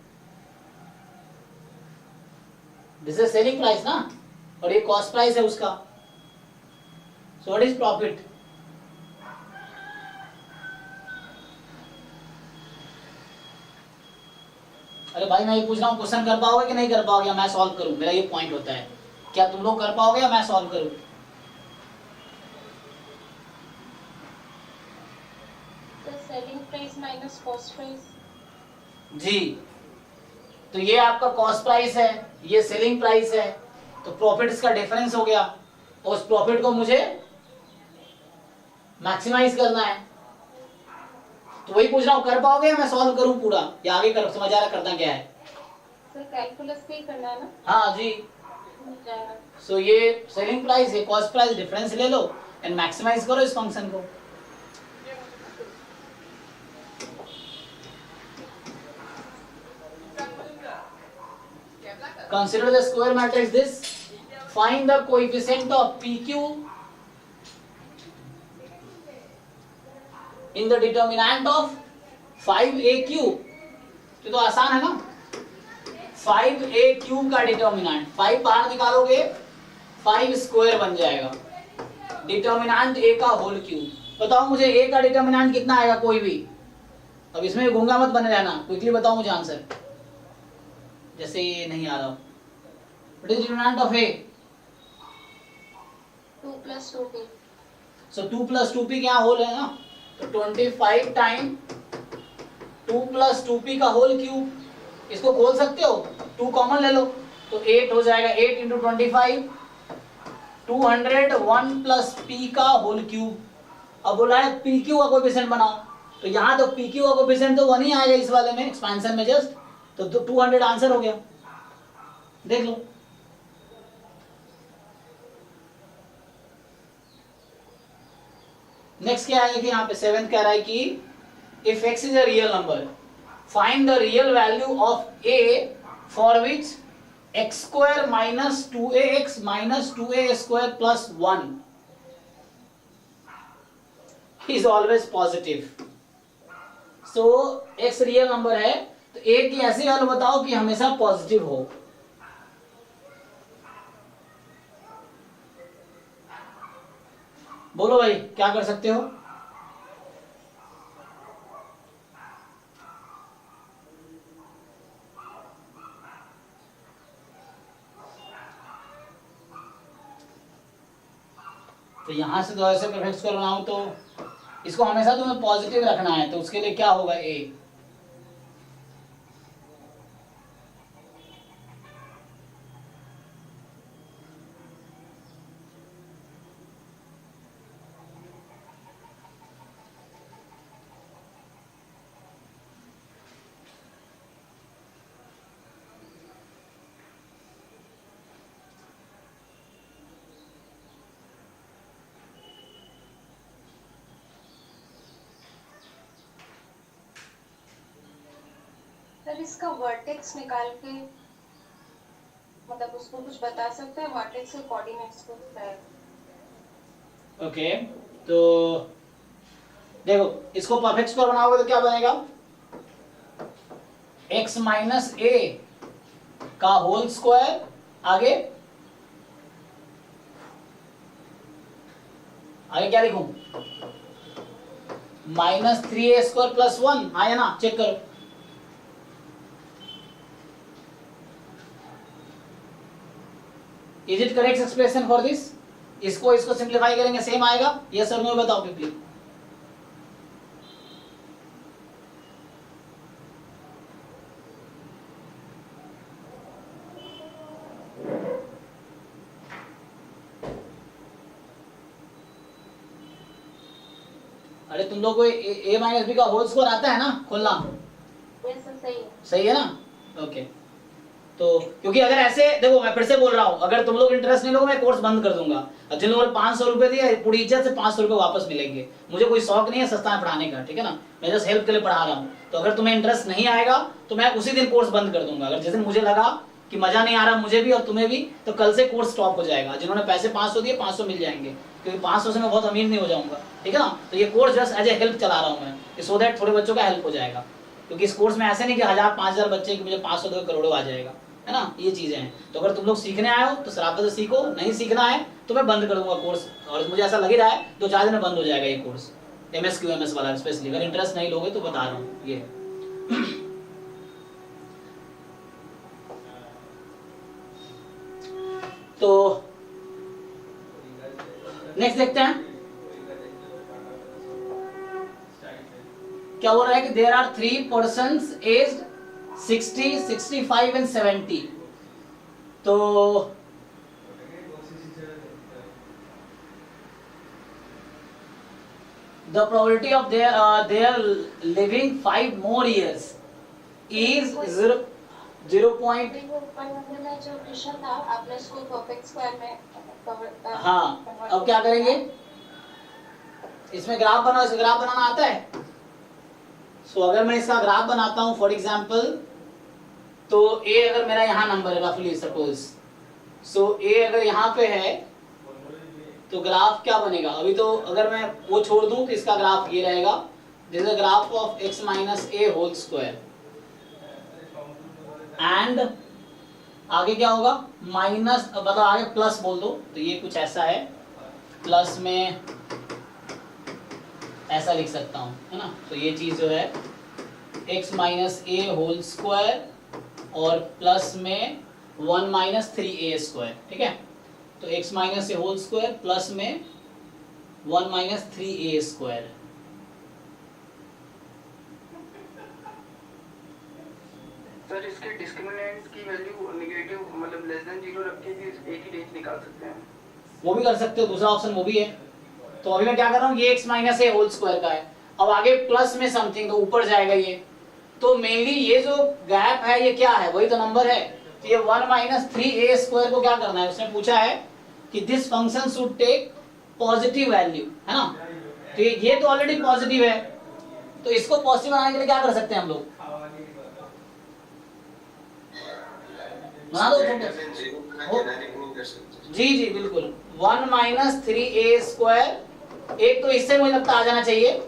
दिस इज सेलिंग प्राइस ना, और ये कॉस्ट प्राइस है उसका। सो व्हाट इज प्रॉफिट, अरे भाई मैं ये पूछ रहा हूँ क्वेश्चन कर पाओगे कि नहीं कर पाओगे, या मैं सॉल्व करूं, मेरा ये पॉइंट होता है, क्या तुम लोग कर पाओगे या मैं सॉल्व करूं। Selling price minus cost price. जी, तो ये आपका कॉस्ट प्राइस है, ये सेलिंग प्राइस है, तो प्रॉफिट इसका डिफरेंस हो गया, और उस प्रॉफिट को मुझे मैक्सिमाइज करना है। तो वही पूछ रहा हूँ, कर पाओगे या मैं सॉल्व करूं पूरा, या आगे कर, समझ आ रहा करना क्या है। सर कैलकुलस पे ही करना है ना। हाँ जी, सो ये सेलिंग प्राइस, ये कॉस्ट प्राइस, डिफरेंस ले लो एंड मैक्सिमाइज करो इस फंक्शन को। Consider the square matrix this. Find the coefficient of PQ in the determinant of 5AQ. ये तो आसान है ना, 5AQ का डिटर्मिनेंट, 5 बाहर निकालोगे 5 स्क्वायर बन जाएगा, डिटर्मिनेंट A का होल क्यूब। बताओ मुझे A का डिटर्मिनेंट कितना आएगा, कोई भी। अब इसमें गूंगा मत बने रहना, क्विकली बताओ मुझे आंसर, जैसे ये नहीं आ रहा। What is determinant of A, 2 + 2p। So 2 + 2p क्या होल है ना, तो 25 टाइम 2 + 2p का होल क्यूब। इसको खोल सकते हो, 2 कॉमन ले लो, तो 8 हो जाएगा, 8 × 25 201 + p का होल क्यूब। अब बोला है pq का कोएफिशिएंट बनाओ, तो यहाँ तो pq का कोएफिशिएंट तो 1 ही आएगा इस वाले में, एक्सपेंशन में जस्ट, तो 200 आंसर हो गया, देख लो। नेक्स्ट क्या है कि यहाँ पे 7 कह रहा है कि if x is a real number find the real value of a for which x² - 2ax - 2a² + 1 is always positive। So x real number है, तो a की ऐसी वैल्यू बताओ कि हमेशा पॉजिटिव हो। बोलो भाई क्या कर सकते हो। तो यहां से तो ऐसे परफेक्ट स्क्वायर बनाऊं, तो इसको हमेशा तुम्हें पॉजिटिव रखना है, तो उसके लिए क्या होगा, a सर इसका वर्टेक्स निकाल के मतलब उसको कुछ बता सकते हैं, वर्टेक्स के कोऑर्डिनेट्स को क्या है? ओके, तो देखो इसको परफेक्ट स्क्वायर बनाओगे तो क्या बनेगा, x माइनस ए का होल स्क्वायर, आगे आगे क्या लिखूं, -3a² प्लस 1, आया ना, चेक करो। Is it correct expression for this? इसको सिंप्लीफाई करेंगे सेम आएगा, यस और नो बताओ प्लीज। अरे तुम लोग को a माइनस बी का होल स्क्वायर आता है ना खोलना? यस सर सही है। सही है ना, ओके। तो क्योंकि अगर ऐसे देखो, मैं फिर से बोल रहा हूँ, अगर तुम लोग इंटरेस्ट नहीं लोगे मैं कोर्स बंद कर दूंगा। अब जिन लोगों ने 500 रुपए दिए पूरी इज्जत से 500 रुपए वापस मिलेंगे। मुझे कोई शौक नहीं है सस्ता में पढ़ाने का, ठीक है ना, मैं जस्ट हेल्प के लिए पढ़ा रहा हूँ। तो अगर तुम्हें इंटरेस्ट नहीं आएगा तो मैं उसी दिन कोर्स बंद कर दूंगा। अगर जिस दिन मुझे लगा कि मजा नहीं आ रहा मुझे भी और तुम्हें भी, तो कल से कोर्स स्टॉप हो जाएगा। जिन्होंने पैसे 500 दिए 500 मिल जाएंगे, क्योंकि 500 से मैं बहुत अमीर नहीं हो जाऊंगा, ठीक है ना। तो ये course just as a help चला रहा हूँ मैं, सो दैट थोड़े बच्चों का हेल्प हो जाएगा। क्योंकि इस कोर्स में ऐसे नहीं कि 1000-5000 बच्चे कि मुझे 500 दो करोड़ों आ जाएगा, है ना, ये चीजें हैं। तो अगर तुम लोग सीखने आए हो तो शराफत से सीखो, नहीं सीखना है तो मैं बंद कर दूंगा कोर्स। और मुझे ऐसा लग ही रहा है 2-4 दिन में बंद हो जाएगा ये कोर्स, MSQMS वाला स्पेशली। अगर इंटरेस्ट नहीं लोगे तो बता रहा हूँ ये। तो नेक्स्ट देखते हैं क्या हो रहा है कि there are 3 persons aged 60, 65 and 70। तो the probability of their living 5 more years is 0. देखो ऊपर वाले में जो क्वेश्चन था आपने इसको परफेक्ट स्क्वायर में हाँ, अब क्या करेंगे, इसमें ग्राफ बनाओ। इसे ग्राफ बनाना आता है? सो अगर मैं इसका ग्राफ बनाता हूं फॉर एग्जांपल, तो a अगर मेरा यहाँ नंबर है रफली सपोज, सो a अगर यहाँ पे है तो ग्राफ क्या बनेगा। अभी तो अगर मैं वो छोड़ दूं तो इसका ग्राफ ये रहेगा, this is graph of x minus a whole square. And आगे क्या होगा, माइनस, मतलब आगे प्लस बोल दो, तो ये कुछ ऐसा है, प्लस में ऐसा लिख सकता हूं, है ना। तो ये चीज जो है x minus a whole square और प्लस में 1 माइनस 3a स्क्वायर, ठीक है। तो x minus a whole square plus में 1 माइनस 3a स्क्वायर। सर इसके डिस्क्रिमिनेंट की वैल्यू नेगेटिव मतलब लेस देन 0 रख के भी एक ही रेंज निकाल सकते हैं? वो भी कर सकते हो, दूसरा ऑप्शन वो भी है। तो अभी मैं क्या कर रहा हूँ, ये x minus a whole square का है, अब आगे प्लस में समथिंग, तो ऊपर जाएगा ये। तो मेनली ये जो गैप है ये क्या है, वही तो नंबर है। तो ये 1 माइनस 3a स्क्वायर को क्या करना है, उसने पूछा है कि this function should take positive value, है ना। तो ये तो ऑलरेडी पॉजिटिव है, तो इसको पॉजिटिव बनाने के लिए क्या कर सकते हैं हम लोग, बना दो जी जी बिल्कुल। 1 माइनस 3a स्क्वायर, एक तो इससे मुझे लगता आ जाना चाहिए,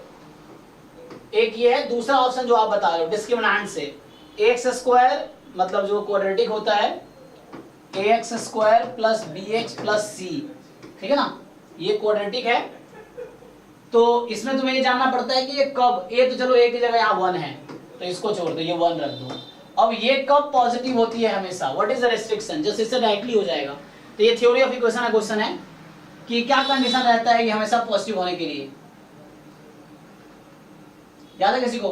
एक ये है, दूसरा ऑप्शन जो आप बता रहे हो डिस्क्रिमिनेंट से, ax स्क्वायर मतलब जो क्वाड्रेटिक होता है ax square plus bx plus c, ठीक है ना, ये क्वाड्रेटिक है। तो इसमें तुम्हें ये जानना पड़ता है कि ये कब, a तो चलो a की जगह यहाँ 1 है तो इसको छोड़ दो, ये 1 रख दो। अब ये कब पॉजिटिव होती है हमेशा, what is the restriction, just इससे डायरेक्टली हो जाएगा। तो ये थ्योरी ऑफ इक्वेशन का क्वेश्चन है कि क्या कंडीशन रहता है ये हमेशा पॉजिटिव होने के लिए, याद है किसी को?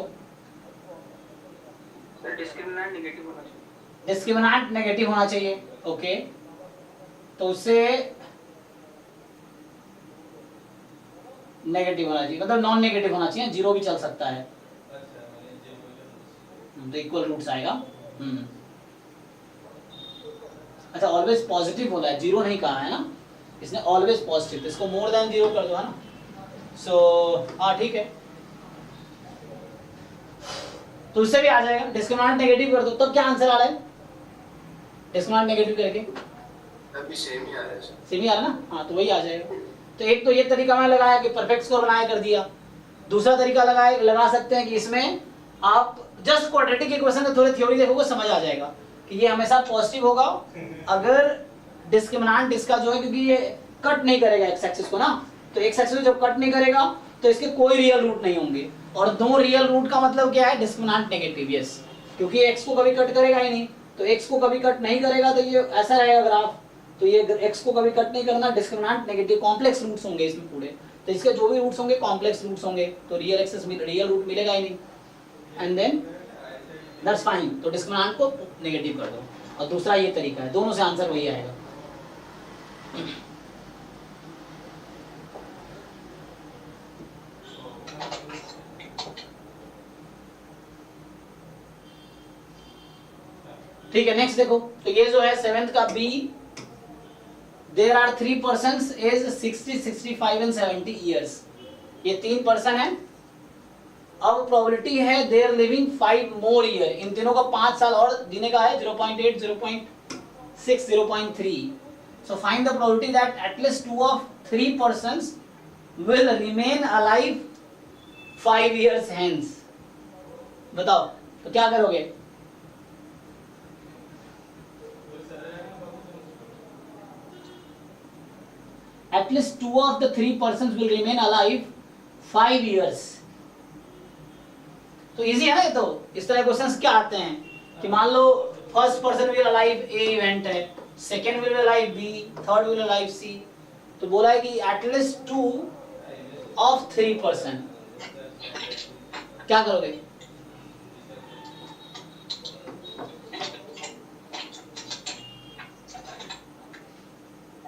डिस्क्रिमिनेंट नेगेटिव होना चाहिए। डिस्क्रिमिनेंट नेगेटिव होना चाहिए, ओके। तो उससे नेगेटिव होना चाहिए, मतलब नॉन नेगेटिव होना चाहिए, जीरो भी चल सकता है, तो इक्वल रूट्स आएगा। अच्छा ऑलवेज पॉजिटिव बोला है, जीरो नहीं कहा है ना इसने, ऑलवेज पॉजिटिव, तो इसको मोर देन जीरो कर दो, है ना। सो हाँ ठीक है। तो उससे भी आ जाएगा। डिस्क्रिमिनेंट नेगेटिव कर दो, तब क्या आंसर आ रहा है डिस्क्रिमिनेंट नेगेटिव करके? अभी सेम ही आ रहा है सर। सेम ही आ रहा है ना, हाँ तो वही आ जाएगा। तो एक तो ये तरीका मैं लगाया कि परफेक्ट स्कोर बनाया कर दिया। दूसरा तरीका लगा सकते हैं कि इसमें आप जस्ट क्वाड्रेटिक इक्वेशन का थोड़ी थ्योरी देखोगे समझ आ जाएगा कि ये हमेशा पॉजिटिव होगा अगर डिस्क्रिमिनेंट इसका जो है, क्योंकि ये कट नहीं करेगा एक्स एक्सिस को ना, तो एक्स एक्सिस को जब कट नहीं करेगा तो इसके कोई रियल रूट नहीं होंगे, और नो रियल रूट का मतलब क्या है? Discriminant negative. यस, क्योंकि एक्स को कभी कट करेगा ही नहीं, तो एक्स को कभी कट नहीं करेगा तो ये ऐसा रहेगा ग्राफ। तो ये एक्स को कभी कट नहीं करना, डिस्क्रिमिनेंट नेगेटिव, कॉम्प्लेक्स रूट्स होंगे इसमें पूरे, तो इसके जो भी रूट्स होंगे कॉम्प्लेक्स रूट्स होंगे, तो रियल एक्सिस रियल रूट मिलेगा ही नहीं, एंड देन दैट्स फाइन। तो डिस्क्रिमिनेंट को नेगेटिव कर दो, और दूसरा ये तरीका है, दोनों से आंसर वही आएगा। ठीक है, नेक्स्ट देखो। तो ये जो है 7th का B, there are 3 persons age 60, 65 and 70 years. ये 3 पर्सन है। अब प्रोबेबिलिटी है देयर लिविंग 5 मोर ईयर, इन तीनों का 5 साल और जीने का है, 0.8, 0.6, 0.3। So find the probability that at least 2 of 3 persons will remain alive 5 years hence. बताओ तो क्या करोगे? At least 2 of the 3 persons will remain alive 5 years. तो इजी है ना ये तो। इस तरह क्वेश्चंस क्या आते हैं कि मान लो first person will alive A event है, second will alive B, third will alive C, तो बोला है कि एटलीस्ट 2 of 3 पर्सन। क्या करोगे?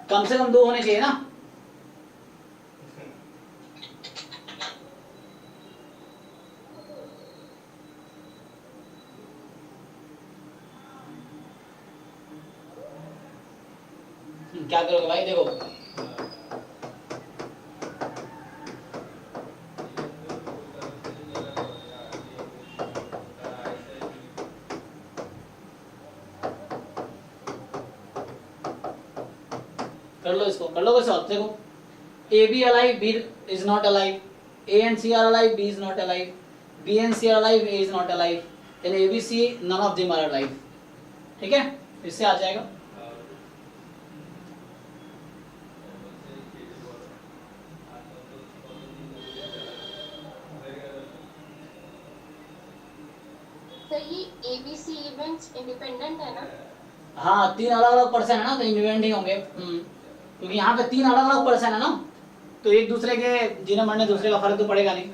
कम से कम 2 होने चाहिए ना। क्या करोगे भाई? देखो कर लो इसको, कर लो सॉल्व। देखो A B alive, B is not alive, A and C are alive, B is not alive, B and C are alive, A is not alive, then A B C none of them are alive. ठीक है, इससे आ जाएगा। ABC events independent है ना? हाँ, 3 अलग अलग person है ना, तो इंडिपेंडेंट ही होंगे। क्योंकि यहाँ पे 3 अलग अलग पर्सन है ना, तो एक दूसरे के जीने मरने दूसरे का फर्क तो पड़ेगा नहीं,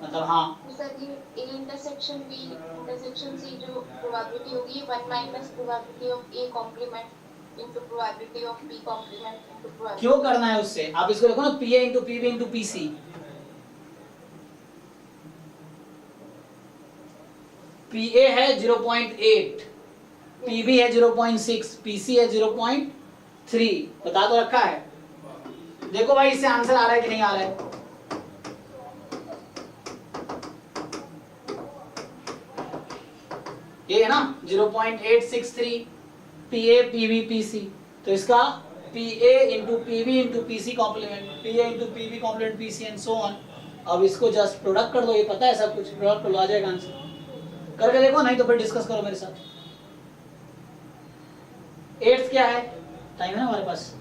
मतलब हाँ। तो सर ये A intersection B intersection C जो प्रोबेबिलिटी होगी 1 minus probability of A complement into probability of B complement into probability. क्यों करना है उससे? आप इसको देखो ना, PA into PB into PC। PA है 0.8, PB है 0.6, PC है 0.3, बता तो रखा है। देखो भाई इससे आंसर आ रहा है कि नहीं आ रहा है? ये है ना 0.863 PA PB PC, तो इसका PA into PB into PC complement, PA into PB complement PC and so on. अब इसको जस्ट प्रोडक्ट कर दो, ये पता है सब कुछ, प्रोडक्ट कर लो, आ जाएगा आंसर। करके देखो, नहीं तो फिर डिस्कस करो मेरे साथ। 8th क्या है? टाइम है ना हमारे पास,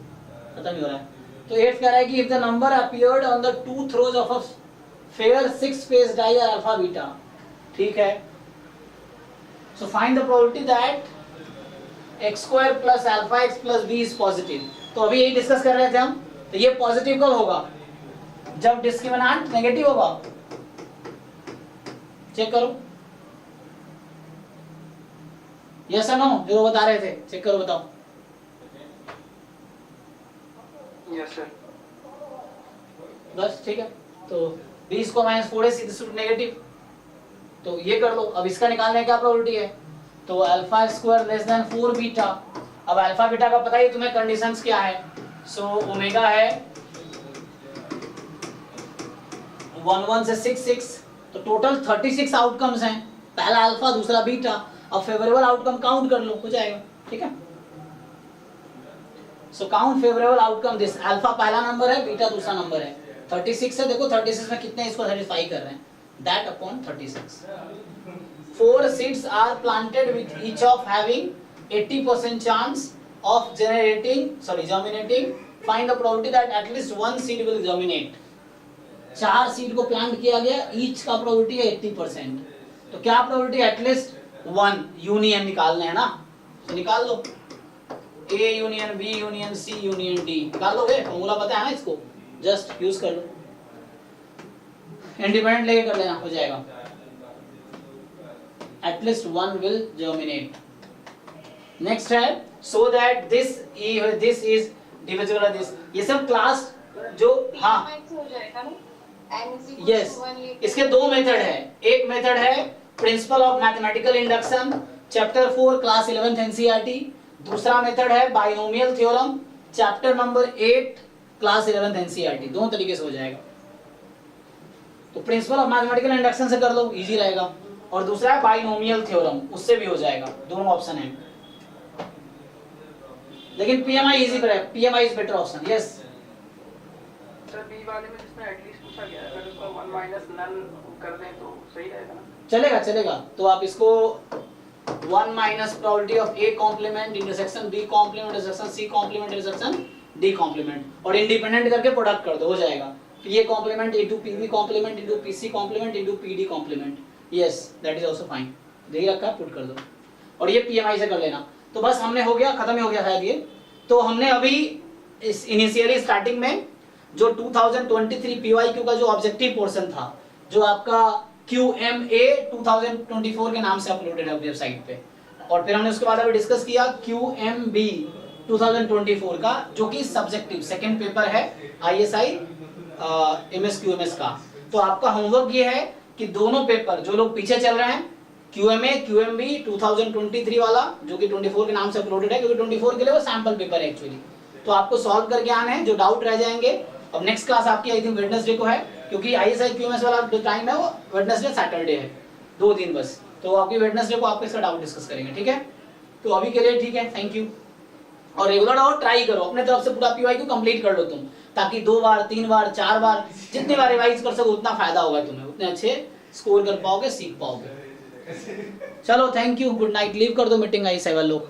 खत्म ही हो रहा है। तो 8th कह रहा है कि if the number appeared on the 2 throws of a fair 6 faced die are alpha beta. ठीक है, so find the probability that x square plus alpha x plus b is positive. तो अभी यही डिस्कस कर रहे थे हम। तो ये पॉजिटिव कब होगा? जब डिस्क्रिमिनेंट नेगेटिव होगा। चेक करो, यस और नो, जो बता रहे थे, चेक करो, बताओ। Yes sir. बस ठीक है, तो 20 को -4 नेगेटिव, तो ये कर लो। अब इसका निकालने क्या प्रोबेबिलिटी है? तो alpha square less then 4 beta. अब अल्फा बीटा का पता ही तुम्हें, कंडीशंस क्या है? सो ओमेगा है 11 से 6, तो टोटल 36 आउटकम्स हैं। पहला अल्फा दूसरा बीटा, अब फेवरेबल आउटकम काउंट कर लो, हो जाएगा। ठीक है, so count favourable outcome this, alpha पहला नंबर है, बीटा दूसरा नंबर है, 36 है, देखो 36 में कितने इसको सेटिस्फाई कर रहे हैं, that upon 36। 4 seeds are planted with each of having 80% chance of germinating. Find the probability that at least one seed will germinate. 4 seed को प्लांट किया गया, ईच का प्रोबेबिलिटी है 80%, तो क्या प्रोबेबिलिटी, एटलीस्ट 1 यूनियन निकालना है ना, तो निकाल लो, A union B union C union D, निकाल लोगे, फॉर्मूला पता है ना इसको, जस्ट यूज कर लो, इंडिपेंडेंट लेके कर लेना, हो जाएगा। At least 1 will germinate. नेक्स्ट है so that this is divisible by this, ये सब क्लास जो, हाँ हो जाएगा ना, यस, इसके दो मेथड है, एक मेथड है principle of mathematical induction chapter 4 class 11th NCERT, दूसरा मेथड है binomial theorem chapter number 8 class 11th NCERT, दोनों तरीके से हो जाएगा। तो प्रिंसिपल ऑफ मैथमेटिकल इंडक्शन से कर लो, इजी रहेगा, और दूसरा है बाइनोमियल थ्योरम, उससे भी हो जाएगा, दोनों ऑप्शन है, लेकिन पीएमआई इजी पर है, PMI is better option. Yes sir, B वाले में जिसमें एटलीस्ट पूछा गया है, अगर उसका 1 माइनस नन कर दें तो सही रहेगा ना? चलेगा चलेगा, तो आप इसको 1 minus probability of A complement intersection B complement intersection C complement intersection D complement, और इंडिपेंडेंट करके प्रोडक्ट कर दो, हो जाएगा। PA complement into PB complement into PC complement into PD complement, yes that is also fine, देखिए रखा put कर दो, और ये पीएमआई से कर लेना। तो बस हमने हो गया, खत्म हो गया शायद ये। तो हमने अभी इस इनिशियली स्टार्टिंग में जो 2023 पीवाईक्यू का जो ऑब्जेक्टिव पोर्शन था, जो आपका QMA 2024 के नाम से अपलोडेड है वेबसाइट पे, और फिर हमने उसके बाद अभी डिस्कस किया QMB 2024 का, जो कि सब्जेक्टिव सेकंड पेपर है ISI MSQMS का। तो आपका होमवर्क ये है कि दोनों पेपर जो लोग पीछे चल रहे हैं, QMA QMB 2023 वाला जो कि 24 के नाम से अपलोडेड है, क्योंकि 24 के लिए वो सैंपल पेपर है एक्चुअली, तो आपको सॉल्व करके आना है, जो डाउट रह जाएंगे। अब नेक्स्ट क्लास आपकी आई थिंक वेडनेसडे को है, क्योंकि ISI QMS वाला जो टाइम है वो वेडनेसडे सैटरडे है, 2 दिन बस, तो आपकी वेडनेसडे को आपके इसका डाउट डिस्कस करेंगे। ठीक है, तो अभी के लिए ठीक है, थैंक यू। और रेगुलर और ट्राई करो, अपने तरफ से पूरा पीवाई को कंप्लीट कर लो तुम, ताकि 2 बार 3 बार 4 बार जितनी बार रिवाइज कर सको उतना फायदा होगा तुम्हें, उतने अच्छे स्कोर कर पाओगे, सीख पाओगे। चलो thank you, good night, leave कर दो मीटिंग आई 7 लोग।